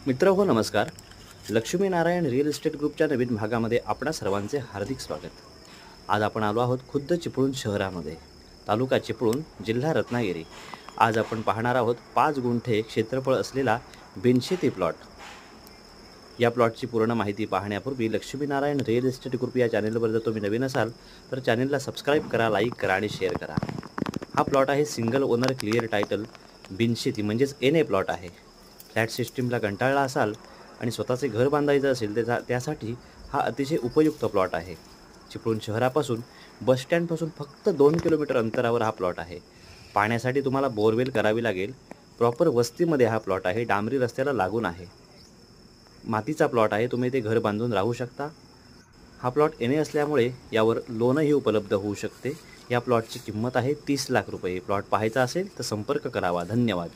मित्रहो नमस्कार. Laxminarayan real estate ग्रुपच्या नवीन भागामध्ये आपणा सर्वांचे हार्दिक स्वागत. आज आपण आलो आहोत खुद्द चिपळूण शहरामध्ये, तालुका चिपळूण, जिल्हा रत्नागिरी. आज आपण पाहणार आहोत 5 गुंठे क्षेत्रफळ असलेला बिनशेती प्लॉट. या प्लॉटची पूर्ण माहिती पाहण्यापूर्वी लक्ष्मीनारायण रिअल इस्टेट ग्रुप या चॅनेलवर जर तुम्ही नवीन असाल तर चॅनेलला सबस्क्राईब करा, लाईक करा आणि शेअर करा. हा प्लॉट आहे सिंगल ओनर क्लिअर टायटल बिनशेती म्हणजेच NA प्लॉट आहे. फ्लॅट सिस्टीमला कंटाळला असाल आणि स्वतःचे घर बांधायचं असेल त्यासाठी हा अतिशय उपयुक्त प्लॉट आहे. चिपळूण शहरापासून बसस्टँडपासून फक्त 2 किलोमीटर अंतरावर हा प्लॉट आहे. पाण्यासाठी तुम्हाला बोरवेल करावी लागेल. प्रॉपर वस्तीमध्ये हा प्लॉट आहे. डांबरी रस्त्याला लागून आहे. मातीचा प्लॉट आहे. तुम्ही ते घर बांधून राहू शकता. हा प्लॉट NA असल्यामुळे यावर लोनही उपलब्ध होऊ शकते. या प्लॉटची किंमत आहे 30 लाख रुपये. प्लॉट पाहायचा असेल तर संपर्क करावा. धन्यवाद.